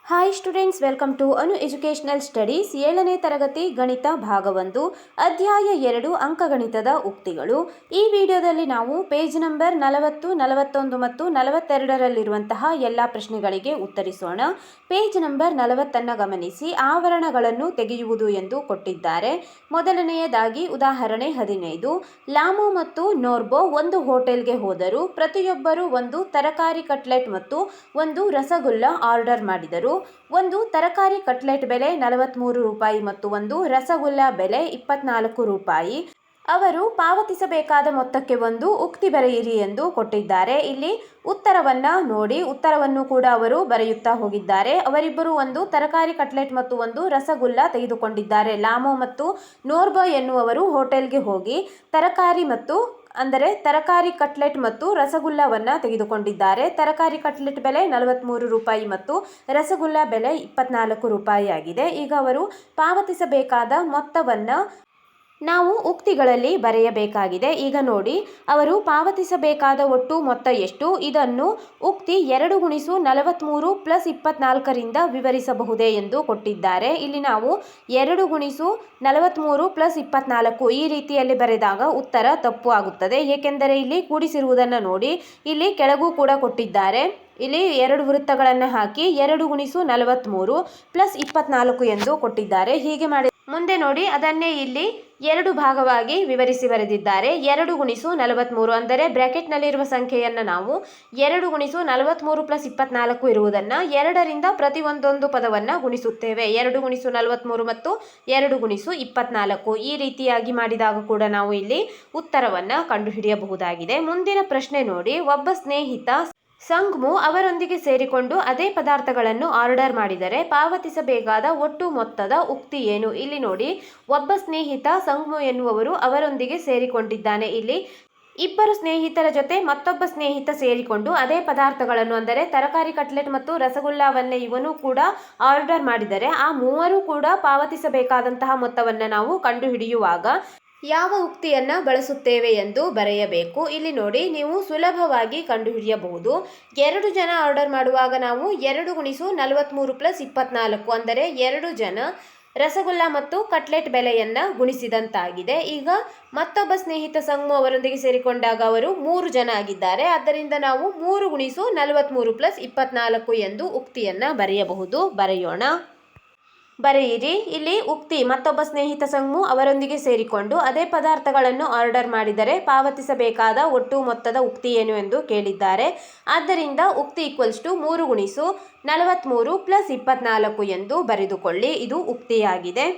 Hi students, welcome to Anu educational studies. 7ನೇ ತರಗತಿ ಗಣಿತ ಭಾಗ 1 ಅಧ್ಯಾಯ 2 ಅಂಕಗಣಿತದ ಉಕ್ತಿಗಳು. ಈ ವಿಡಿಯೋದಲ್ಲಿ ನಾವು ಪೇಜ್ ನಂಬರ್ 40, 41 ಮತ್ತು 42ರಲ್ಲಿರುವಂತಹ ಎಲ್ಲ ಪ್ರಶ್ನೆಗಳಿಗೆ ಉತ್ತರಿಸೋಣ. ಪೇಜ್ ನಂಬರ್ 40 ಗಮನಿಸಿ. ಆವರಣಗಳನ್ನು ತೆಗೆಯುವುದು ಎಂದು ಕೊಟ್ಟಿದ್ದಾರೆ. ಮೊದಲನೆಯದಾಗಿ ಉದಾಹರಣೆ 15. ಲಾಮು ಮತ್ತು ನೋರ್ಬೋ ಒಂದು ಹೋಟೆಲ್ಗೆ ಹೋದರು. ಪ್ರತಿಯೊಬ್ಬರು ಒಂದು ತರಕಾರಿ ಕಟ್ಲೆಟ್ ಮತ್ತು ಒಂದು ರಸಗುಲ್ಲ ಆರ್ಡರ್ ಮಾಡಿದರು. ಒಂದು ತರಕಾರಿ ಕಟ್ಲೆಟ್ ಬೆಲೆ 43 ರೂಪಾಯಿ ಮತ್ತು ಒಂದು ರಸಗುಲ್ಲ ಬೆಲೆ 24 ರೂಪಾಯಿ. ಅವರು ಪಾವತಿಸಬೇಕಾದ ಮೊತ್ತಕ್ಕೆ ಒಂದು ಉಕ್ತಿ ಬರೆಯಿರಿ ಎಂದು ಕೊಟ್ಟಿದ್ದಾರೆ. ಇಲ್ಲಿ ಉತ್ತರವನ್ನ ನೋಡಿ, ಉತ್ತರವನ್ನು ಕೂಡ ಅವರು ಬರೆಯುತ್ತಾ ಹೋಗಿದ್ದಾರೆ. ಅವರಿಬ್ಬರು ಒಂದು ತರಕಾರಿ ಕಟ್ಲೆಟ್ ಮತ್ತು ಒಂದು ರಸಗುಲ್ಲ ತೆಗೆದುಕೊಂಡಿದ್ದಾರೆ. ಲಾಮೋ ಮತ್ತು ನೋರ್ಬೋ ಎನ್ನುವರು ಹೋಟೆಲ್ಗೆ ಹೋಗಿ ತರಕಾರಿ ಕಟ್ಲೆಟ್ ಮತ್ತು ರಸಗುಲ್ಲವನ್ನು ತೆಗೆದುಕೊಂಡಿದ್ದಾರೆ. ತರಕಾರಿ ಕಟ್ಲೆಟ್ ಬೆಲೆ 43 ರೂಪಾಯಿ ಮತ್ತು ರಸಗುಲ್ಲ ಬೆಲೆ 24 ರೂಪಾಯಿ ಆಗಿದೆ. ಈಗ ಅವರು ಪಾವತಿಸಬೇಕಾದ ಮೊತ್ತವನ್ನು ನಾವು ಉಕ್ತಿಗಳಲ್ಲಿ ಬರೆಯಬೇಕಾಗಿದೆ. ಈಗ ನೋಡಿ, ಅವರು ಪಾವತಿಸಬೇಕಾದ ಒಟ್ಟು ಮೊತ್ತ ಎಷ್ಟು, ಇದನ್ನು ಉಕ್ತಿ 2 × 43 + 24ರಿಂದ ವಿವರಿಸಬಹುದೇ ಎಂದು ಕೊಟ್ಟಿದ್ದಾರೆ. ಇಲ್ಲಿ ನಾವು 2 × 43 + 24 ಈ ರೀತಿಯಲ್ಲಿ ಬರೆದಾಗ ಉತ್ತರ ತಪ್ಪು ಆಗುತ್ತದೆ. ಏಕೆಂದರೆ ಇಲ್ಲಿ ಕೂಡಿಸಿರುವುದನ್ನು ನೋಡಿ, ಇಲ್ಲಿ ಕೆಳಗೂ ಕೂಡ ಕೊಟ್ಟಿದ್ದಾರೆ. ಇಲ್ಲಿ 2 ವೃತ್ತಗಳನ್ನು ಹಾಕಿ 2 × 43 + 24 ಎಂದು ಕೊಟ್ಟಿದ್ದಾರೆ. ಹೀಗೆ ಮಾಡಿ ಮುಂದೆ ನೋಡಿ, ಅದನ್ನೇ ಇಲ್ಲಿ 2 ಭಾಗವಾಗಿ ವಿವರಿಸಿ ಬರೆದಿದ್ದಾರೆ. 2 × 43 ಅಂದರೆ ಬ್ರ್ಯಾಕೆಟ್ನಲ್ಲಿರುವ ಸಂಖ್ಯೆಯನ್ನು ನಾವು 2 × 43 + 24 ಇರುವುದನ್ನು 2ರಿಂದ ಪ್ರತಿಯೊಂದೊಂದು ಪದವನ್ನು ಗುಣಿಸುತ್ತೇವೆ. 2 × 43 ಮತ್ತು 2 × 24 ಈ ರೀತಿಯಾಗಿ ಮಾಡಿದಾಗ ಕೂಡ ನಾವು ಇಲ್ಲಿ ಉತ್ತರವನ್ನು ಕಂಡುಹಿಡಿಯಬಹುದಾಗಿದೆ. ಮುಂದಿನ ಪ್ರಶ್ನೆ ನೋಡಿ. ಒಬ್ಬ ಸ್ನೇಹಿತ ಸಂಗ್ಮು ಅವರೊಂದಿಗೆ ಸೇರಿಕೊಂಡು ಅದೇ ಪದಾರ್ಥಗಳನ್ನು ಆರ್ಡರ್ ಮಾಡಿದರೆ ಪಾವತಿಸಬೇಕಾದ ಒಟ್ಟು ಮೊತ್ತದ ಉಕ್ತಿ ಏನು? ಇಲ್ಲಿ ನೋಡಿ, ಒಬ್ಬ ಸ್ನೇಹಿತ ಸಂಗ್ಮು ಎನ್ನುವವರು ಅವರೊಂದಿಗೆ ಸೇರಿಕೊಂಡಿದ್ದಾನೆ. ಇಲ್ಲಿ ಇಬ್ಬರು ಸ್ನೇಹಿತರ ಜೊತೆ ಮತ್ತೊಬ್ಬ ಸ್ನೇಹಿತ ಸೇರಿಕೊಂಡು ಅದೇ ಪದಾರ್ಥಗಳನ್ನು ಅಂದರೆ ತರಕಾರಿ ಕಟ್ಲೆಟ್ ಮತ್ತು ರಸಗುಲ್ಲವನ್ನೇ ಇವನು ಕೂಡ ಆರ್ಡರ್ ಮಾಡಿದರೆ ಆ ಮೂವರು ಕೂಡ ಪಾವತಿಸಬೇಕಾದಂತಹ ಮೊತ್ತವನ್ನು ನಾವು ಕಂಡುಹಿಡಿಯುವಾಗ ಯಾವ ಉಕ್ತಿಯನ್ನು ಬಳಸುತ್ತೇವೆ ಎಂದು ಬರೆಯಬೇಕು. ಇಲ್ಲಿ ನೋಡಿ, ನೀವು ಸುಲಭವಾಗಿ ಕಂಡುಹಿಡಿಯಬಹುದು. 2 ಜನ ಆರ್ಡರ್ ಮಾಡುವಾಗ ನಾವು 2 × 43 + 24 ಅಂದರೆ 2 ಜನ ರಸಗುಲ್ಲ ಮತ್ತು ಕಟ್ಲೆಟ್ ಬೆಲೆಯನ್ನು ಗುಣಿಸಿದಂತಾಗಿದೆ. ಈಗ ಮತ್ತೊಬ್ಬ ಸ್ನೇಹಿತ ಸಂಗ್ಮು ಅವರೊಂದಿಗೆ ಸೇರಿಕೊಂಡಾಗ ಅವರು 3 ಜನ ಆಗಿದ್ದಾರೆ. ಆದ್ದರಿಂದ ನಾವು 3 × 43 + 24 ಎಂದು ಉಕ್ತಿಯನ್ನು ಬರೆಯಬಹುದು. ಬರೆಯಿರಿ. ಇಲ್ಲಿ ಉಕ್ತಿ ಮತ್ತೊಬ್ಬ ಸ್ನೇಹಿತ ಸಂಗ್ಮು ಅವರೊಂದಿಗೆ ಸೇರಿಕೊಂಡು ಅದೇ ಪದಾರ್ಥಗಳನ್ನು ಆರ್ಡರ್ ಮಾಡಿದರೆ ಪಾವತಿಸಬೇಕಾದ ಒಟ್ಟು ಮೊತ್ತದ ಉಕ್ತಿ ಏನು ಎಂದು ಕೇಳಿದ್ದಾರೆ. ಆದ್ದರಿಂದ ಉಕ್ತಿ = 3 × 43 + 24 ಎಂದು ಬರೆದುಕೊಳ್ಳಿ. ಇದು ಉಕ್ತಿಯಾಗಿದೆ.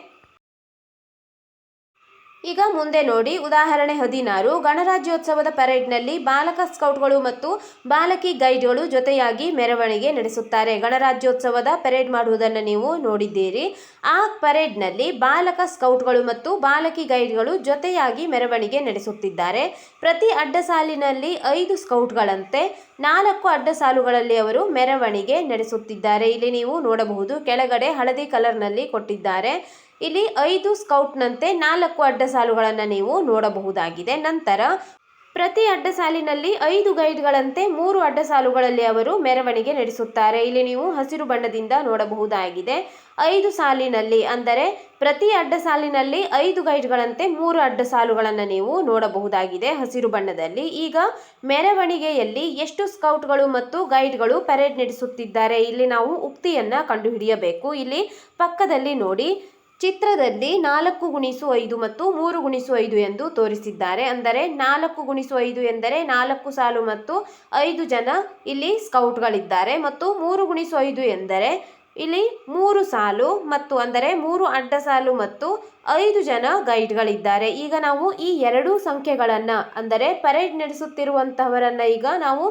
ಈಗ ಮುಂದೆ ನೋಡಿ, ಉದಾಹರಣೆ 16. ಗಣರಾಜ್ಯೋತ್ಸವದ ಪರೇಡ್ನಲ್ಲಿ ಬಾಲಕ ಸ್ಕೌಟ್ಗಳು ಮತ್ತು ಬಾಲಕಿ ಗೈಡ್ಗಳು ಜೊತೆಯಾಗಿ ಮೆರವಣಿಗೆ ನಡೆಸುತ್ತಾರೆ. ಗಣರಾಜ್ಯೋತ್ಸವದ ಪರೇಡ್ ಮಾಡುವುದನ್ನು ನೀವು ನೋಡಿದ್ದೀರಿ. ಆ ಪರೇಡ್ನಲ್ಲಿ ಬಾಲಕ ಸ್ಕೌಟ್ಗಳು ಮತ್ತು ಬಾಲಕಿ ಗೈಡ್ಗಳು ಜೊತೆಯಾಗಿ ಮೆರವಣಿಗೆ ನಡೆಸುತ್ತಿದ್ದಾರೆ. ಪ್ರತಿ ಅಡ್ಡ ಸಾಲಿನಲ್ಲಿ 5 ಸ್ಕೌಟ್ಗಳಂತೆ 4 ಅಡ್ಡ ಸಾಲುಗಳಲ್ಲಿ ಅವರು ಮೆರವಣಿಗೆ ನಡೆಸುತ್ತಿದ್ದಾರೆ. ಇಲ್ಲಿ ನೀವು ನೋಡಬಹುದು, ಕೆಳಗಡೆ ಹಳದಿ ಕಲರ್ನಲ್ಲಿ ಕೊಟ್ಟಿದ್ದಾರೆ. ಇಲ್ಲಿ 5 ಸ್ಕೌಟ್ನಂತೆ 4 ಅಡ್ಡ ಸಾಲುಗಳನ್ನು ನೀವು ನೋಡಬಹುದಾಗಿದೆ. ನಂತರ ಪ್ರತಿ ಅಡ್ಡ ಸಾಲಿನಲ್ಲಿ 5 ಗೈಡ್ಗಳಂತೆ 3 ಅಡ್ಡ ಸಾಲುಗಳಲ್ಲಿ ಅವರು ಮೆರವಣಿಗೆ ನಡೆಸುತ್ತಾರೆ. ಇಲ್ಲಿ ನೀವು ಹಸಿರು ಬಣ್ಣದಿಂದ ನೋಡಬಹುದಾಗಿದೆ. 5 ಸಾಲಿನಲ್ಲಿ ಅಂದರೆ ಪ್ರತಿ ಅಡ್ಡ ಸಾಲಿನಲ್ಲಿ 5 ಗೈಡ್ಗಳಂತೆ 3 ಅಡ್ಡ ಸಾಲುಗಳನ್ನು ನೀವು ನೋಡಬಹುದಾಗಿದೆ ಹಸಿರು ಬಣ್ಣದಲ್ಲಿ. ಈಗ ಮೆರವಣಿಗೆಯಲ್ಲಿ ಎಷ್ಟು ಸ್ಕೌಟ್ಗಳು ಮತ್ತು ಗೈಡ್ಗಳು ಪರೇಡ್ ನಡೆಸುತ್ತಿದ್ದಾರೆ, ಇಲ್ಲಿ ನಾವು ಉಕ್ತಿಯನ್ನು ಕಂಡುಹಿಡಿಯಬೇಕು. ಇಲ್ಲಿ ಪಕ್ಕದಲ್ಲಿ ನೋಡಿ, ಚಿತ್ರದಲ್ಲಿ 4 × 5 ಮತ್ತು 3 × 5 ಎಂದು ತೋರಿಸಿದ್ದಾರೆ. ಅಂದರೆ 4 × 5 ಎಂದರೆ 4 ಸಾಲು ಮತ್ತು 5 ಜನ ಇಲ್ಲಿ ಸ್ಕೌಟ್ಗಳಿದ್ದಾರೆ ಮತ್ತು 3 × 5 ಎಂದರೆ ಇಲ್ಲಿ 3 ಸಾಲು ಮತ್ತು ಅಂದರೆ 3 ಅಡ್ಡ ಸಾಲು ಮತ್ತು 5 ಜನ ಗೈಡ್ಗಳಿದ್ದಾರೆ. ಈಗ ನಾವು ಈ 2 ಸಂಖ್ಯೆಗಳನ್ನು ಅಂದರೆ ಪರೇಡ್ ನಡೆಸುತ್ತಿರುವಂತಹವರನ್ನು ಈಗ ನಾವು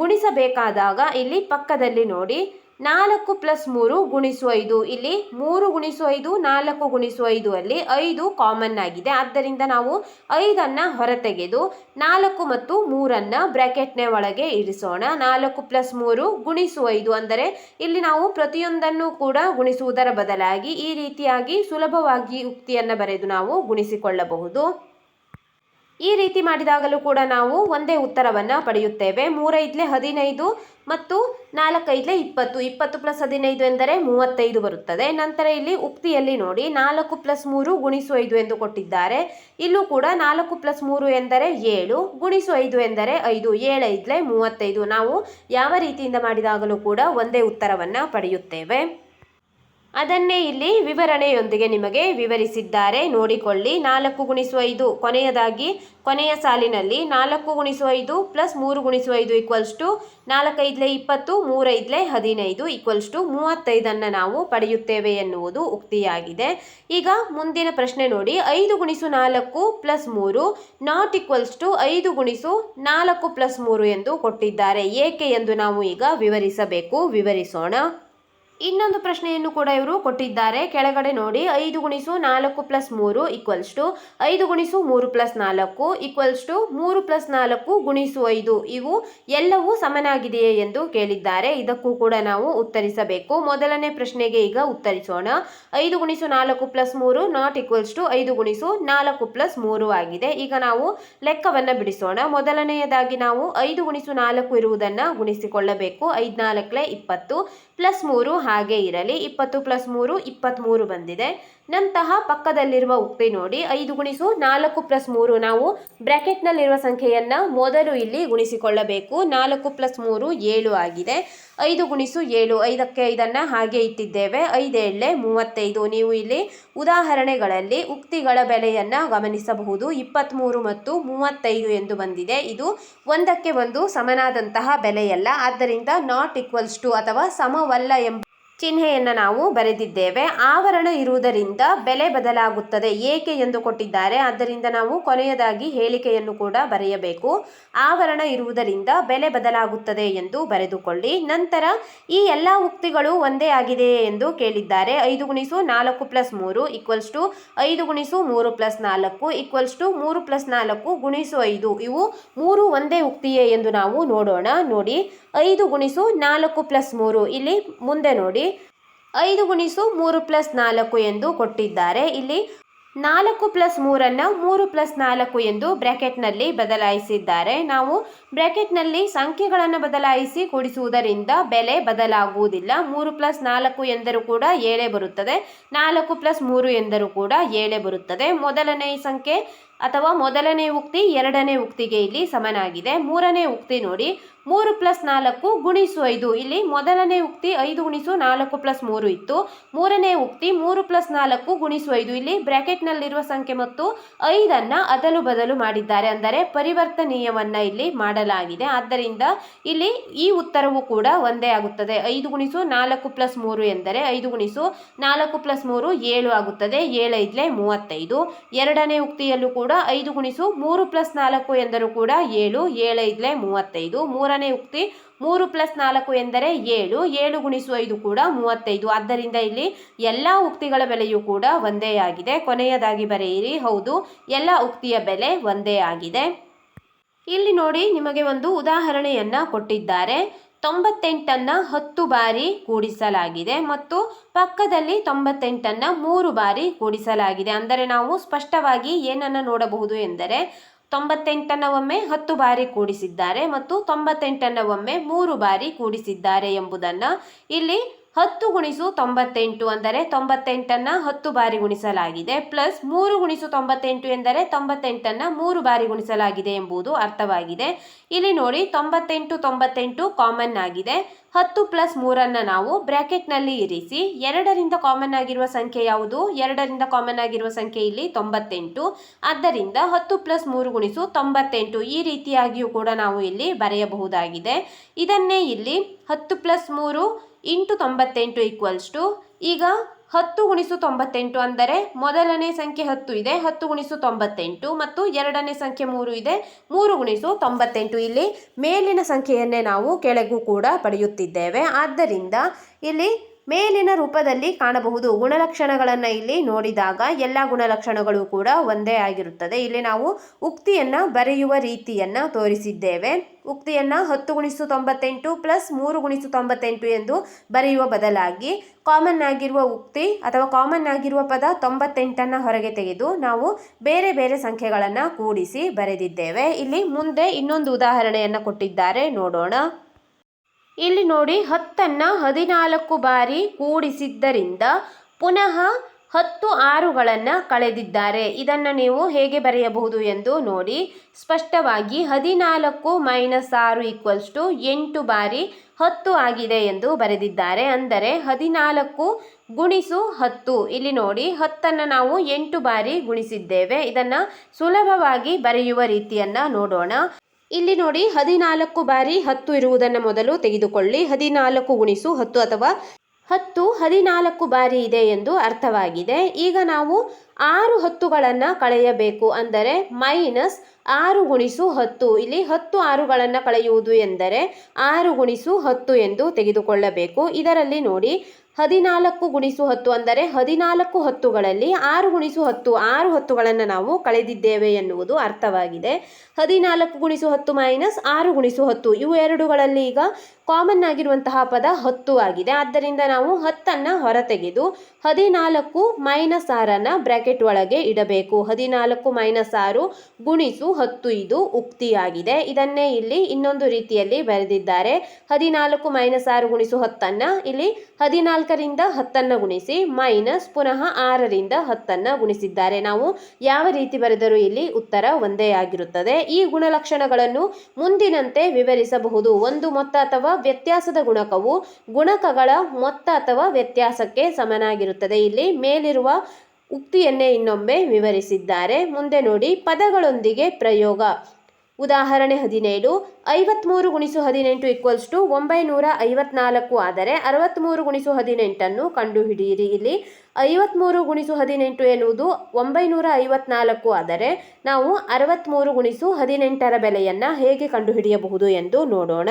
ಗುಣಿಸಬೇಕಾದಾಗ ಇಲ್ಲಿ ಪಕ್ಕದಲ್ಲಿ ನೋಡಿ, 4 + 3 × 5 ಇಲ್ಲಿ 3 × 5 4 × 5 ಅಲ್ಲಿ 5 ಕಾಮನ್ ಆಗಿದೆ. ಆದ್ದರಿಂದ ನಾವು 5ಅನ್ನು ಹೊರತೆಗೆದು 4 ಮತ್ತು 3ಅನ್ನು ಬ್ರ್ಯಾಕೆಟ್ನ ಒಳಗೆ ಇರಿಸೋಣ. 4 + 3 × 5 ಅಂದರೆ ಇಲ್ಲಿ ನಾವು ಪ್ರತಿಯೊಂದನ್ನು ಕೂಡ ಗುಣಿಸುವುದರ ಬದಲಾಗಿ ಈ ರೀತಿಯಾಗಿ ಸುಲಭವಾಗಿ ಉಕ್ತಿಯನ್ನು ಬರೆದು ನಾವು ಗುಣಿಸಿಕೊಳ್ಳಬಹುದು. ಈ ರೀತಿ ಮಾಡಿದಾಗಲೂ ಕೂಡ ನಾವು ಒಂದೇ ಉತ್ತರವನ್ನು ಪಡೆಯುತ್ತೇವೆ. 3 15 ಮತ್ತು 4 20. 20 + 15 ಎಂದರೆ 35 ಬರುತ್ತದೆ. ನಂತರ ಇಲ್ಲಿ ಉಕ್ತಿಯಲ್ಲಿ ನೋಡಿ 4 + 3 × 5 ಎಂದು ಕೊಟ್ಟಿದ್ದಾರೆ. ಇಲ್ಲೂ ಕೂಡ 4 + 3 ಎಂದರೆ 7 × 5 ಎಂದರೆ 5. 7 5 35. ನಾವು ಯಾವ ರೀತಿಯಿಂದ ಮಾಡಿದಾಗಲೂ ಕೂಡ ಒಂದೇ ಉತ್ತರವನ್ನು ಪಡೆಯುತ್ತೇವೆ. ಅದನ್ನೇ ಇಲ್ಲಿ ವಿವರಣೆಯೊಂದಿಗೆ ನಿಮಗೆ ವಿವರಿಸಿದ್ದಾರೆ, ನೋಡಿಕೊಳ್ಳಿ. 4 × 5 ಕೊನೆಯದಾಗಿ ಕೊನೆಯ ಸಾಲಿನಲ್ಲಿ 4 × 5 + 3 × 5 4 5 20 3 5 15 35 ನಾವು ಪಡೆಯುತ್ತೇವೆ ಎನ್ನುವುದು ಉಕ್ತಿಯಾಗಿದೆ. ಈಗ ಮುಂದಿನ ಪ್ರಶ್ನೆ ನೋಡಿ. 5 × 4 + 3 ≠ 5 × 4 + 3 ಎಂದು ಕೊಟ್ಟಿದ್ದಾರೆ. ಏಕೆ ಎಂದು ನಾವು ಈಗ ವಿವರಿಸಬೇಕು. ವಿವರಿಸೋಣ. ಇನ್ನೊಂದು ಪ್ರಶ್ನೆಯನ್ನು ಕೂಡ ಇವರು ಕೊಟ್ಟಿದ್ದಾರೆ. ಕೆಳಗಡೆ ನೋಡಿ 5 × 4 + 3 5 × 3 + 4 3 + 4 × 5 ಇವು ಎಲ್ಲವೂ ಸಮನಾಗಿದೆಯೇ ಎಂದು ಕೇಳಿದ್ದಾರೆ. ಇದಕ್ಕೂ ಕೂಡ ನಾವು ಉತ್ತರಿಸಬೇಕು. ಮೊದಲನೇ ಪ್ರಶ್ನೆಗೆ ಈಗ ಉತ್ತರಿಸೋಣ. 5 × 4 + 3 ≠ 5 × 4 + 3 ಆಗಿದೆ. ಈಗ ನಾವು ಲೆಕ್ಕವನ್ನು ಬಿಡಿಸೋಣ. ಮೊದಲನೆಯದಾಗಿ ನಾವು 5 × 4 ಇರುವುದನ್ನು ಗುಣಿಸಿಕೊಳ್ಳಬೇಕು. 5 4 20 +3 ಹಾಗೆ ಇರಲಿ. 20 + 3 23 ಬಂದಿದೆ. ನಂತರ ಪಕ್ಕದಲ್ಲಿರುವ ಉಕ್ತಿ ನೋಡಿ. 5 × 4 + 3 ನಾವು ಬ್ರ್ಯಾಕೆಟ್ನಲ್ಲಿರುವ ಸಂಖ್ಯೆಯನ್ನು ಮೊದಲು ಇಲ್ಲಿ ಗುಣಿಸಿಕೊಳ್ಳಬೇಕು. 4 + 3 7 ಆಗಿದೆ. 5 × 7 5ಕ್ಕೆ 5 ಹಾಗೆ ಇಟ್ಟಿದ್ದೇವೆ. 5 7 35. ನೀವು ಇಲ್ಲಿ ಉದಾಹರಣೆಗಳಲ್ಲಿ ಉಕ್ತಿಗಳ ಬೆಲೆಯನ್ನು ಗಮನಿಸಬಹುದು. 23 ಮತ್ತು 35 ಎಂದು ಬಂದಿದೆ. ಇದು ಒಂದಕ್ಕೆ ಒಂದು ಸಮನಾದಂತಹ ಬೆಲೆಯಲ್ಲ. ಆದ್ದರಿಂದ ≠ ಅಥವಾ ಸಮವಲ್ಲ ಎಂಬ ಚಿಹ್ನೆಯನ್ನು ನಾವು ಬರೆದಿದ್ದೇವೆ. ಆವರಣ ಇರುವುದರಿಂದ ಬೆಲೆ ಬದಲಾಗುತ್ತದೆ. ಏಕೆ ಎಂದು ಕೊಟ್ಟಿದ್ದಾರೆ. ಆದ್ದರಿಂದ ನಾವು ಕೊನೆಯದಾಗಿ ಹೇಳಿಕೆಯನ್ನು ಕೂಡ ಬರೆಯಬೇಕು. ಆವರಣ ಇರುವುದರಿಂದ ಬೆಲೆ ಬದಲಾಗುತ್ತದೆ ಎಂದು ಬರೆದುಕೊಳ್ಳಿ. ನಂತರ ಈ ಎಲ್ಲ ಉಕ್ತಿಗಳು ಒಂದೇ ಆಗಿದೆಯೇ ಎಂದು ಕೇಳಿದ್ದಾರೆ. 5 × 4 + 3 5 × 3 + 4 3 + 4 × 5 ಇವು ಮೂರು ಒಂದೇ ಉಕ್ತಿಯೇ ಎಂದು ನಾವು ನೋಡೋಣ. ನೋಡಿ 5 × 4 + 3 ಇಲ್ಲಿ ಮುಂದೆ ನೋಡಿ 5 × 3 + 4 ಎಂದು ಕೊಟ್ಟಿದ್ದಾರೆ. ಇಲ್ಲಿ 4 + 3 3 + 4 ಎಂದು ಬ್ರ್ಯಾಕೆಟ್ನಲ್ಲಿ ಬದಲಾಯಿಸಿದ್ದಾರೆ. ನಾವು ಬ್ರ್ಯಾಕೆಟ್ನಲ್ಲಿ ಸಂಖ್ಯೆಗಳನ್ನು ಬದಲಾಯಿಸಿ ಕೂಡಿಸುವುದರಿಂದ ಬೆಲೆ ಬದಲಾಗುವುದಿಲ್ಲ. 3 + 4 ಎಂದರೂ ಕೂಡ 7 ಬರುತ್ತದೆ. 4 + 3 ಎಂದರೂ ಕೂಡ 7 ಬರುತ್ತದೆ. ಮೊದಲನೇ ಸಂಖ್ಯೆ ಅಥವಾ ಮೊದಲನೇ ಉಕ್ತಿ ಎರಡನೇ ಉಕ್ತಿಗೆ ಇಲ್ಲಿ ಸಮನಾಗಿದೆ. ಮೂರನೇ ಉಕ್ತಿ ನೋಡಿ 3 + 4 × 5. ಇಲ್ಲಿ ಮೊದಲನೇ ಉಕ್ತಿ 5 × 4 + 3 ಇತ್ತು. ಮೂರನೇ ಉಕ್ತಿ 3 + 4 × 5. ಇಲ್ಲಿ ಬ್ರ್ಯಾಕೆಟ್ನಲ್ಲಿರುವ ಸಂಖ್ಯೆ ಮತ್ತು 5 ಅದಲು ಬದಲು ಮಾಡಿದ್ದಾರೆ. ಅಂದರೆ ಪರಿವರ್ತನೀಯವನ್ನು ಇಲ್ಲಿ ಮಾಡಲಾಗಿದೆ. ಆದ್ದರಿಂದ ಇಲ್ಲಿ ಈ ಉತ್ತರವು ಕೂಡ ಒಂದೇ ಆಗುತ್ತದೆ. 5 × 4 + 3 ಎಂದರೆ 5 × 4 + 3 7 ಆಗುತ್ತದೆ. 7 5 35. ಎರಡನೇ ಉಕ್ತಿಯಲ್ಲೂ ಕೂಡ 5 × 3 + 4 ಎಂದರೂ ಕೂಡ 7 7 5 35. ಮೂರನೇ ಉಕ್ತಿ 3 + 4 ಎಂದರೆ 7 7 × 5 ಕೂಡ 35. ಆದ್ದರಿಂದ ಇಲ್ಲಿ ಎಲ್ಲ ಉಕ್ತಿಗಳ ಬೆಲೆಯೂ ಕೂಡ ಒಂದೇ ಆಗಿದೆ. ಕೊನೆಯದಾಗಿ ಬರೆಯಿರಿ. ಹೌದು, ಎಲ್ಲ ಉಕ್ತಿಯ ಬೆಲೆ ಒಂದೇ ಆಗಿದೆ. ಇಲ್ಲಿ ನೋಡಿ ನಿಮಗೆ ಒಂದು ಉದಾಹರಣೆಯನ್ನು ಕೊಟ್ಟಿದ್ದಾರೆ. 98 10 ಬಾರಿ ಕೂಡಿಸಲಾಗಿದೆ ಮತ್ತು ಪಕ್ಕದಲ್ಲಿ 98 3 ಬಾರಿ ಕೂಡಿಸಲಾಗಿದೆ. ಅಂದರೆ ನಾವು ಸ್ಪಷ್ಟವಾಗಿ ಏನನ್ನು ನೋಡಬಹುದು ಎಂದರೆ 98 ಒಮ್ಮೆ 10 ಬಾರಿ ಕೂಡಿಸಿದ್ದಾರೆ ಮತ್ತು 98 ಒಮ್ಮೆ 3 ಬಾರಿ ಕೂಡಿಸಿದ್ದಾರೆ ಎಂಬುದನ್ನು ಇಲ್ಲಿ 10 × 98 ಅಂದರೆ 98 10 ಬಾರಿ ಗುಣಿಸಲಾಗಿದೆ ಪ್ಲಸ್ 3 × 98 ಎಂದರೆ 98 3 ಬಾರಿ ಗುಣಿಸಲಾಗಿದೆ ಎಂಬುದು ಅರ್ಥವಾಗಿದೆ. ಇಲ್ಲಿ ನೋಡಿ 98 98 ಕಾಮನ್ ಆಗಿದೆ. 10 + 3 ನಾವು ಬ್ರ್ಯಾಕೆಟ್ನಲ್ಲಿ ಇರಿಸಿ. 2ರಿಂದ ಕಾಮನ್ ಆಗಿರುವ ಸಂಖ್ಯೆ ಯಾವುದು? 2ರಿಂದ ಕಾಮನ್ ಆಗಿರುವ ಸಂಖ್ಯೆ ಇಲ್ಲಿ 98. ಆದ್ದರಿಂದ 10 + 3 × 98 ಈ ರೀತಿಯಾಗಿಯೂ ಕೂಡ ನಾವು ಇಲ್ಲಿ ಬರೆಯಬಹುದಾಗಿದೆ. ಇದನ್ನೇ ಇಲ್ಲಿ 10 + 3 × 98 ಈಗ 10 × 98 ಅಂದರೆ ಮೊದಲನೇ ಸಂಖ್ಯೆ 10 ಇದೆ, 10 × 98 ಮತ್ತು ಎರಡನೇ ಸಂಖ್ಯೆ 3 ಇದೆ, 3 × 98. ಇಲ್ಲಿ ಮೇಲಿನ ಸಂಖ್ಯೆಯನ್ನೇ ನಾವು ಕೆಳಗೂ ಕೂಡ ಪಡೆಯುತ್ತಿದ್ದೇವೆ. ಆದ್ದರಿಂದ ಇಲ್ಲಿ ಮೇಲಿನ ರೂಪದಲ್ಲಿ ಕಾಣಬಹುದು. ಗುಣಲಕ್ಷಣಗಳನ್ನು ಇಲ್ಲಿ ನೋಡಿದಾಗ ಎಲ್ಲ ಗುಣಲಕ್ಷಣಗಳು ಕೂಡ ಒಂದೇ ಆಗಿರುತ್ತದೆ. ಇಲ್ಲಿ ನಾವು ಉಕ್ತಿಯನ್ನು ಬರೆಯುವ ರೀತಿಯನ್ನು ತೋರಿಸಿದ್ದೇವೆ. ಉಕ್ತಿಯನ್ನು 10×98 ಪ್ಲಸ್ 3×98 ಎಂದು ಬರೆಯುವ ಬದಲಾಗಿ ಕಾಮನ್ ಆಗಿರುವ ಉಕ್ತಿ ಅಥವಾ ಕಾಮನ್ ಆಗಿರುವ ಪದ 98ಅನ್ನು ಹೊರಗೆ ತೆಗೆದು ನಾವು ಬೇರೆ ಬೇರೆ ಸಂಖ್ಯೆಗಳನ್ನು ಕೂಡಿಸಿ ಬರೆದಿದ್ದೇವೆ. ಇಲ್ಲಿ ಮುಂದೆ ಇನ್ನೊಂದು ಉದಾಹರಣೆಯನ್ನು ಕೊಟ್ಟಿದ್ದಾರೆ, ನೋಡೋಣ. ಇಲ್ಲಿ ನೋಡಿ, 10ಅನ್ನು 14 ಬಾರಿ ಕೂಡಿಸಿದ್ದರಿಂದ ಪುನಃ 10 6ಗಳನ್ನು ಕಳೆದಿದ್ದಾರೆ. ಇದನ್ನು ನೀವು ಹೇಗೆ ಬರೆಯಬಹುದು ಎಂದು ನೋಡಿ. ಸ್ಪಷ್ಟವಾಗಿ 14 - 6 = 8 ಬಾರಿ 10 ಆಗಿದೆ ಎಂದು ಬರೆದಿದ್ದಾರೆ. ಅಂದರೆ 14 × 10. ಇಲ್ಲಿ ನೋಡಿ, 10ಅನ್ನು ನಾವು 8 ಬಾರಿ ಗುಣಿಸಿದ್ದೇವೆ. ಇದನ್ನು ಸುಲಭವಾಗಿ ಬರೆಯುವ ರೀತಿಯನ್ನು ನೋಡೋಣ. ಇಲ್ಲಿ ನೋಡಿ, 14 ಬಾರಿ 10 ಇರುವುದನ್ನು ಮೊದಲು ತೆಗೆದುಕೊಳ್ಳಿ. 14 × 10 ಅಥವಾ 10 14 ಬಾರಿ ಇದೆ ಎಂದು ಅರ್ಥವಾಗಿದೆ. ಈಗ ನಾವು 6 10ಗಳನ್ನು ಕಳೆಯಬೇಕು. ಅಂದರೆ -6 × 10. ಇಲ್ಲಿ 10 6ಗಳನ್ನು ಕಳೆಯುವುದು ಎಂದರೆ 6 × 10 ಎಂದು ತೆಗೆದುಕೊಳ್ಳಬೇಕು. ಇದರಲ್ಲಿ ನೋಡಿ, 14 × 10 ಅಂದರೆ 14 10ಗಳಲ್ಲಿ 6 × 10 6 10ಗಳನ್ನು ನಾವು ಕಳೆದಿದ್ದೇವೆ ಎನ್ನುವುದು ಅರ್ಥವಾಗಿದೆ. 14 × 10 - 6 × 10 ಇವು ಎರಡುಗಳಲ್ಲಿ ಈಗ ಕಾಮನ್ ಆಗಿರುವಂತಹ ಪದ 10 ಆಗಿದೆ. ಆದ್ದರಿಂದ ನಾವು 10ಅನ್ನು ಹೊರತೆಗೆದು 14 - 6ಅನ್ನು ಬ್ರ್ಯಾಕೆಟ್ ಒಳಗೆ ಇಡಬೇಕು. 14 - 6 × 10 ಇದು ಉಕ್ತಿಯಾಗಿದೆ. ಇದನ್ನೇ ಇಲ್ಲಿ ಇನ್ನೊಂದು ರೀತಿಯಲ್ಲಿ ಬರೆದಿದ್ದಾರೆ. 14 - 6 × 10ಅನ್ನು ಇಲ್ಲಿ 14ರಿಂದ 10ಅನ್ನು ಗುಣಿಸಿ ಮೈನಸ್ ಪುನಃ 6ರಿಂದ 10ಅನ್ನು ಗುಣಿಸಿದ್ದಾರೆ. ನಾವು ಯಾವ ರೀತಿ ಬರೆದರೂ ಇಲ್ಲಿ ಉತ್ತರ ಒಂದೇ ಆಗಿರುತ್ತದೆ. ಈ ಗುಣಲಕ್ಷಣಗಳನ್ನು ಮುಂದಿನಂತೆ ವಿವರಿಸಬಹುದು. ಒಂದು ಮೊತ್ತ ಅಥವಾ ವ್ಯತ್ಯಾಸದ ಗುಣಕವು ಗುಣಕಗಳ ಮೊತ್ತ ಅಥವಾ ವ್ಯತ್ಯಾಸಕ್ಕೆ ಸಮನಾಗಿರುತ್ತದೆ. ಇಲ್ಲಿ ಮೇಲಿರುವ ಉಕ್ತಿಯನ್ನೇ ಇನ್ನೊಮ್ಮೆ ವಿವರಿಸಿದ್ದಾರೆ. ಮುಂದೆ ನೋಡಿ, ಪದಗಳೊಂದಿಗೆ ಪ್ರಯೋಗ. ಉದಾಹರಣೆ 17. 53 × 18 = 954 ಆದರೆ 63 × 18ಅನ್ನು ಕಂಡುಹಿಡಿಯಿರಿ. ಇಲ್ಲಿ 53 × 18 ಎನ್ನುವುದು 954 ಆದರೆ ನಾವು 63 × 18ರ ಬೆಲೆಯನ್ನು ಹೇಗೆ ಕಂಡುಹಿಡಿಯಬಹುದು ಎಂದು ನೋಡೋಣ.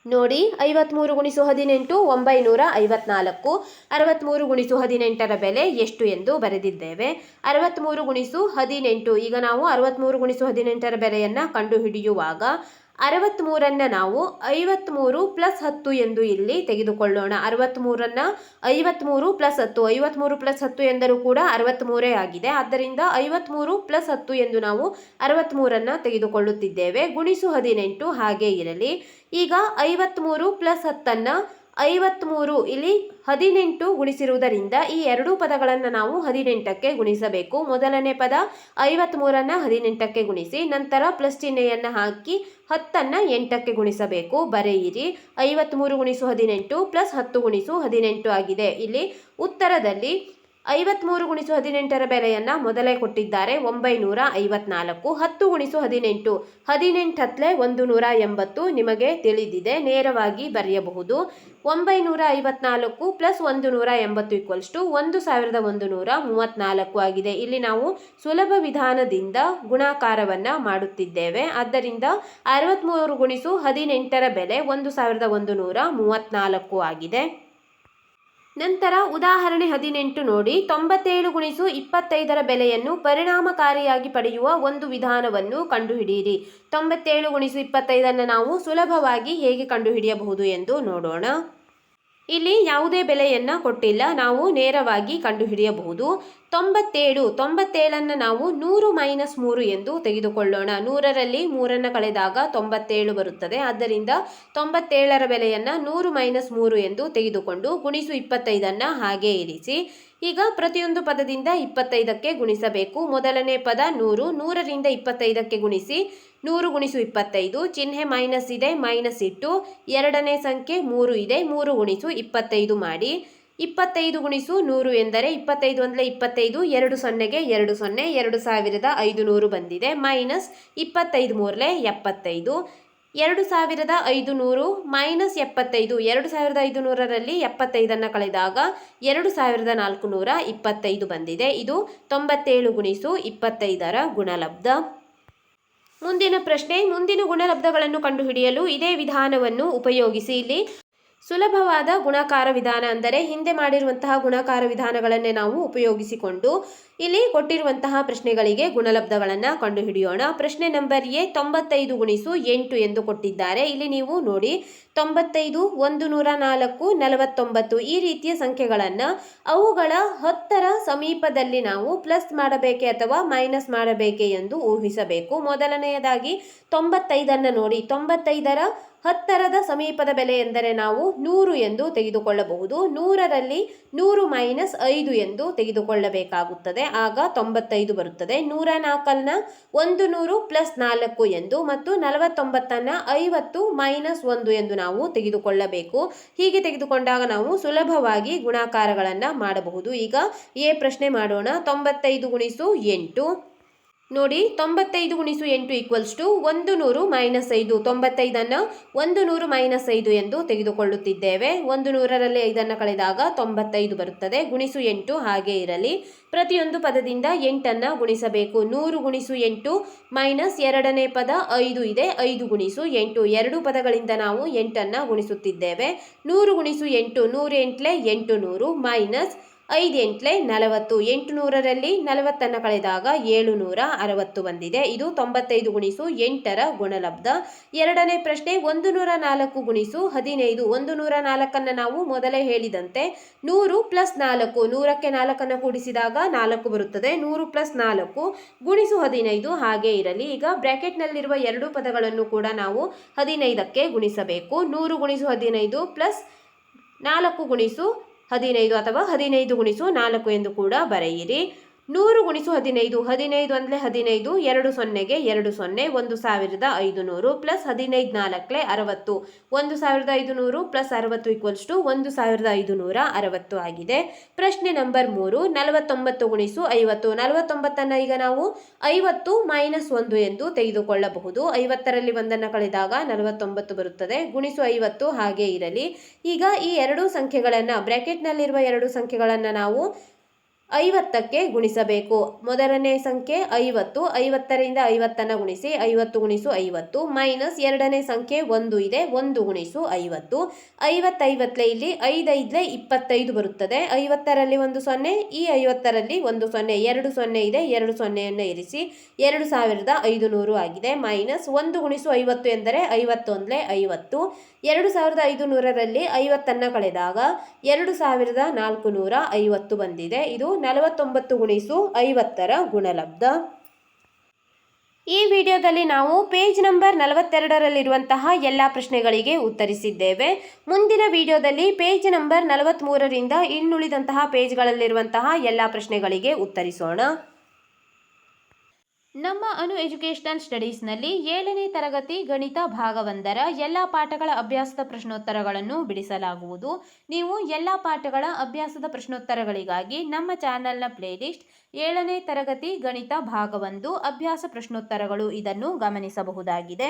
ನೋಡಿ, 53 × 18 954. 63 × 18ರ ಬೆಲೆ ಎಷ್ಟು ಎಂದು ಬರೆದಿದ್ದೇವೆ. 63 × 18. ಈಗ ನಾವು 63 × 18ರ ಬೆಲೆಯನ್ನು ಕಂಡುಹಿಡಿಯುವಾಗ 63ಅನ್ನು ನಾವು 53 + 10 ಎಂದು ಇಲ್ಲಿ ತೆಗೆದುಕೊಳ್ಳೋಣ. 63ಅನ್ನು 53 + 10. 53 + 10 ಎಂದರೂ ಕೂಡ 63 ಆಗಿದೆ. ಆದ್ದರಿಂದ 53 + 10 ಎಂದು ನಾವು 63ಅನ್ನು ತೆಗೆದುಕೊಳ್ಳುತ್ತಿದ್ದೇವೆ. ಗುಣಿಸು 18 ಹಾಗೆ ಇರಲಿ. ಈಗ 53 + 10ಅನ್ನು 53 ಇಲ್ಲಿ 18 ಗುಣಿಸಿರುವುದರಿಂದ ಈ ಎರಡೂ ಪದಗಳನ್ನು ನಾವು 18ಕ್ಕೆ ಗುಣಿಸಬೇಕು. ಮೊದಲನೇ ಪದ 53ಅನ್ನು 18ಕ್ಕೆ ಗುಣಿಸಿ ನಂತರ ಪ್ಲಸ್ ಚಿಹ್ನೆಯನ್ನು ಹಾಕಿ 10ಅನ್ನು 8ಕ್ಕೆ ಗುಣಿಸಬೇಕು. ಬರೆಯಿರಿ. 53 × 18 + 10 × 18 ಆಗಿದೆ. ಇಲ್ಲಿ ಉತ್ತರದಲ್ಲಿ 53 × 18ರ ಬೆಲೆಯನ್ನು ಮೊದಲೇ ಕೊಟ್ಟಿದ್ದಾರೆ, 954. 10 × 18 18 180 ನಿಮಗೆ ತಿಳಿದಿದೆ, ನೇರವಾಗಿ ಬರೆಯಬಹುದು. 954 + 180 = 1134 ಆಗಿದೆ. ಇಲ್ಲಿ ನಾವು ಸುಲಭ ವಿಧಾನದಿಂದ ಗುಣಾಕಾರವನ್ನು ಮಾಡುತ್ತಿದ್ದೇವೆ. ಆದ್ದರಿಂದ 63 × 18ರ ಬೆಲೆ 1134 ಆಗಿದೆ. ನಂತರ ಉದಾಹರಣೆ 18 ನೋಡಿ. 97 × 25ರ ಬೆಲೆಯನ್ನು ಪರಿಣಾಮಕಾರಿಯಾಗಿ ಪಡೆಯುವ ಒಂದು ವಿಧಾನವನ್ನು ಕಂಡುಹಿಡಿಯಿರಿ. 97 × 25ಅನ್ನು ನಾವು ಸುಲಭವಾಗಿ ಹೇಗೆ ಕಂಡುಹಿಡಿಯಬಹುದು ಎಂದು ನೋಡೋಣ. ಇಲ್ಲಿ ಯಾವುದೇ ಬೆಲೆಯನ್ನು ಕೊಟ್ಟಿಲ್ಲ, ನಾವು ನೇರವಾಗಿ ಕಂಡುಹಿಡಿಯಬಹುದು. 97ಅನ್ನು ನಾವು 100 - 3 ಎಂದು ತೆಗೆದುಕೊಳ್ಳೋಣ. 100ರಲ್ಲಿ 3ಅನ್ನು ಕಳೆದಾಗ 97 ಬರುತ್ತದೆ. ಆದ್ದರಿಂದ 97ರ ಬೆಲೆಯನ್ನು 100 - 3 ಎಂದು ತೆಗೆದುಕೊಂಡು ಗುಣಿಸು 25ಅನ್ನು ಹಾಗೆ ಇರಿಸಿ. ಈಗ ಪ್ರತಿಯೊಂದು ಪದದಿಂದ 25ಕ್ಕೆ ಗುಣಿಸಬೇಕು. ಮೊದಲನೇ ಪದ 100, 100ರಿಂದ 25ಕ್ಕೆ ಗುಣಿಸಿ 100 × 25 ಚಿಹ್ನೆ ಮೈನಸ್ ಇದೆ, ಮೈನಸ್ ಇಟ್ಟು ಎರಡನೇ ಸಂಖ್ಯೆ 3 ಇದೆ, 3 × 25 ಮಾಡಿ. 25 × 100 ಎಂದರೆ 25 ಅಂದರೆ 25, 2 0ಗೆ 2 0, 2500 ಬಂದಿದೆ. ಮೈನಸ್ 25 3 75, 2500 ಮೈನಸ್ 75, 2500ರಲ್ಲಿ 75ಅನ್ನು ಕಳೆದಾಗ 2425 ಬಂದಿದೆ. ಇದು 97 × 25ರ ಗುಣಲಬ್ಧ. ಮುಂದಿನ ಪ್ರಶ್ನೆ, ಮುಂದಿನ ಗುಣಲಬ್ಧಗಳನ್ನು ಕಂಡುಹಿಡಿಯಲು ಇದೇ ವಿಧಾನವನ್ನು ಉಪಯೋಗಿಸಿ. ಇಲ್ಲಿ ಸುಲಭವಾದ ಗುಣಾಕಾರ ವಿಧಾನ ಅಂದರೆ ಹಿಂದೆ ಮಾಡಿರುವಂತಹ ಗುಣಾಕಾರ ವಿಧಾನಗಳನ್ನೇ ನಾವು ಉಪಯೋಗಿಸಿಕೊಂಡು ಇಲ್ಲಿ ಕೊಟ್ಟಿರುವಂತಹ ಪ್ರಶ್ನೆಗಳಿಗೆ ಗುಣಲಬ್ಧಗಳನ್ನು ಕಂಡುಹಿಡಿಯೋಣ. ಪ್ರಶ್ನೆ ನಂಬರ್ ಎ 95 ಗುಣಿಸು 8 ಎಂದು ಕೊಟ್ಟಿದ್ದಾರೆ. ಇಲ್ಲಿ ನೀವು ನೋಡಿ 95, 104, 49 ಈ ರೀತಿಯ ಸಂಖ್ಯೆಗಳನ್ನು ಅವುಗಳ 10ರ ಸಮೀಪದಲ್ಲಿ ನಾವು ಪ್ಲಸ್ ಮಾಡಬೇಕೆ ಅಥವಾ ಮೈನಸ್ ಮಾಡಬೇಕೆ ಎಂದು ಊಹಿಸಬೇಕು. ಮೊದಲನೆಯದಾಗಿ 95ಅನ್ನು ನೋಡಿ, 95ರ 10ರದ ಸಮೀಪದ ಬೆಲೆ ಎಂದರೆ ನಾವು 100 ಎಂದು ತೆಗೆದುಕೊಳ್ಳಬಹುದು. 100ರಲ್ಲಿ 100 ಮೈನಸ್ 5 ಎಂದು ತೆಗೆದುಕೊಳ್ಳಬೇಕಾಗುತ್ತದೆ. ಆಗ 95 ಬರುತ್ತದೆ. 104ನ 100 ಪ್ಲಸ್ 4 ಎಂದು ಮತ್ತು 49ನ 50 ಮೈನಸ್ 1 ಎಂದು ನಾವು ತೆಗೆದುಕೊಳ್ಳಬೇಕು. ಹೀಗೆ ತೆಗೆದುಕೊಂಡಾಗ ನಾವು ಸುಲಭವಾಗಿ ಗುಣಾಕಾರಗಳನ್ನು ಮಾಡಬಹುದು. ಈಗ ಎ ಪ್ರಶ್ನೆ ಮಾಡೋಣ. 95 ಗುಣಿಸು 8 ನೋಡಿ, 95 ಗುಣಿಸು 8 ಈಕ್ವಲ್ಸ್ ಟು 100 ಮೈನಸ್ 5. 95ಅನ್ನು 100 ಮೈನಸ್ 5 ಎಂದು ತೆಗೆದುಕೊಳ್ಳುತ್ತಿದ್ದೇವೆ. 100ರಲ್ಲಿ 5ಅನ್ನು ಕಳೆದಾಗ 95 ಬರುತ್ತದೆ. ಗುಣಿಸು 8 ಹಾಗೆ ಇರಲಿ. ಪ್ರತಿಯೊಂದು ಪದದಿಂದ 8ಅನ್ನು ಗುಣಿಸಬೇಕು. 100 ಗುಣಿಸು 8 ಮೈನಸ್ ಎರಡನೇ ಪದ 5 ಇದೆ. 5 ಗುಣಿಸು 8 ಎರಡು ಪದಗಳಿಂದ ನಾವು 8ಅನ್ನು ಗುಣಿಸುತ್ತಿದ್ದೇವೆ. 100 ಗುಣಿಸು 8 100 ಎಂಟ್ಲೆ 800 ಮೈನಸ್ 5 ಎಂಟ್ಲೆ 40. 800ರಲ್ಲಿ 40ಅನ್ನು ಕಳೆದಾಗ 760 ಬಂದಿದೆ. ಇದು 95 ಗುಣಿಸು 8ರ ಗುಣಲಬ್ಧ. ಎರಡನೇ ಪ್ರಶ್ನೆ 104 ಗುಣಿಸು 15. 104ಅನ್ನು ನಾವು ಮೊದಲೇ ಹೇಳಿದಂತೆ 100 ಪ್ಲಸ್ 4, 100ಕ್ಕೆ 4ಅನ್ನು ಕೂಡಿಸಿದಾಗ 4 ಬರುತ್ತದೆ. 100 ಪ್ಲಸ್ 4 ಗುಣಿಸು 15 ಹಾಗೆ ಇರಲಿ. ಈಗ ಬ್ರ್ಯಾಕೆಟ್ನಲ್ಲಿರುವ ಎರಡು ಪದಗಳನ್ನು ಕೂಡ ನಾವು 15ಕ್ಕೆ ಗುಣಿಸಬೇಕು. 100 ಗುಣಿಸು 15 ಪ್ಲಸ್ 4 ಗುಣಿಸು 15 ಅಥವಾ 15 ಗುಣಿಸು 4 ಎಂದು ಕೂಡ ಬರೆಯಿರಿ. 100 ಗುಣಿಸು 15, 15 ಅಂದರೆ 15, 2 ಸೊನ್ನೆಗೆ 2 ಸೊನ್ನೆ, 1500 ಪ್ಲಸ್ 15 4 60. 1500 ಪ್ಲಸ್ 60 ಈಕ್ವಲ್ಸ್ ಟು 1560 ಆಗಿದೆ. ಪ್ರಶ್ನೆ ನಂಬರ್ 3 49 ಗುಣಿಸು 50. 49ಅನ್ನು ಈಗ ನಾವು 50 ಮೈನಸ್ 1 ಎಂದು ತೆಗೆದುಕೊಳ್ಳಬಹುದು. 50ರಲ್ಲಿ 1ಅನ್ನು ಕಳೆದಾಗ 49 ಬರುತ್ತದೆ. ಗುಣಿಸು 50 ಹಾಗೆ ಇರಲಿ. ಈಗ ಈ ಎರಡು ಸಂಖ್ಯೆಗಳನ್ನು ಬ್ರ್ಯಾಕೆಟ್ನಲ್ಲಿರುವ ಎರಡು ಸಂಖ್ಯೆಗಳನ್ನು ನಾವು 50ಕ್ಕೆ ಗುಣಿಸಬೇಕು. ಮೊದಲನೇ ಸಂಖ್ಯೆ 50, 50ರಿಂದ 50ಅನ್ನು ಗುಣಿಸಿ 50 ಗುಣಿಸು 50 ಮೈನಸ್ ಎರಡನೇ ಸಂಖ್ಯೆ 1 ಇದೆ. 1 ಗುಣಿಸು 50. 50 ಇಲ್ಲಿ 5 5 25 ಬರುತ್ತದೆ. 50ರಲ್ಲಿ 1 ಸೊನ್ನೆ, ಈ 50ರಲ್ಲಿ 1 ಸೊನ್ನೆ, 2 ಸೊನ್ನೆ ಇದೆ. 2 ಸೊನ್ನೆಯನ್ನು ಇರಿಸಿ 2500 ಆಗಿದೆ. ಮೈನಸ್ 1 ಗುಣಿಸು 50 ಎಂದರೆ 51 50. 2500ರಲ್ಲಿ 50ಅನ್ನು ಕಳೆದಾಗ 2450 ಬಂದಿದೆ. ಇದು 49 ಗುಣಿಸು 50ರ ಗುಣಲಬ್ಧ. ಈ ವಿಡಿಯೋದಲ್ಲಿ ನಾವು ಪೇಜ್ ನಂಬರ್ 42ರಲ್ಲಿರುವಂತಹ ಎಲ್ಲ ಪ್ರಶ್ನೆಗಳಿಗೆ ಉತ್ತರಿಸಿದ್ದೇವೆ. ಮುಂದಿನ ವಿಡಿಯೋದಲ್ಲಿ ಪೇಜ್ ನಂಬರ್ 43ರಿಂದ ಇನ್ನುಳಿದಂತಹ ಪೇಜ್ಗಳಲ್ಲಿರುವಂತಹ ಎಲ್ಲ ಪ್ರಶ್ನೆಗಳಿಗೆ ಉತ್ತರಿಸೋಣ. ನಮ್ಮ ಅನು ಎಜುಕೇಷನಲ್ ಸ್ಟಡೀಸ್ನಲ್ಲಿ 7ನೇ ತರಗತಿ ಗಣಿತ ಭಾಗ 1ರ ಎಲ್ಲ ಪಾಠಗಳ ಅಭ್ಯಾಸದ ಪ್ರಶ್ನೋತ್ತರಗಳನ್ನು ಬಿಡಿಸಲಾಗುವುದು. ನೀವು ಎಲ್ಲ ಪಾಠಗಳ ಅಭ್ಯಾಸದ ಪ್ರಶ್ನೋತ್ತರಗಳಿಗಾಗಿ ನಮ್ಮ ಚಾನೆಲ್ನ ಪ್ಲೇಲಿಸ್ಟ್ 7ನೇ ತರಗತಿ ಗಣಿತ ಭಾಗ 1 ಅಭ್ಯಾಸ ಪ್ರಶ್ನೋತ್ತರಗಳು ಇದನ್ನು ಗಮನಿಸಬಹುದಾಗಿದೆ.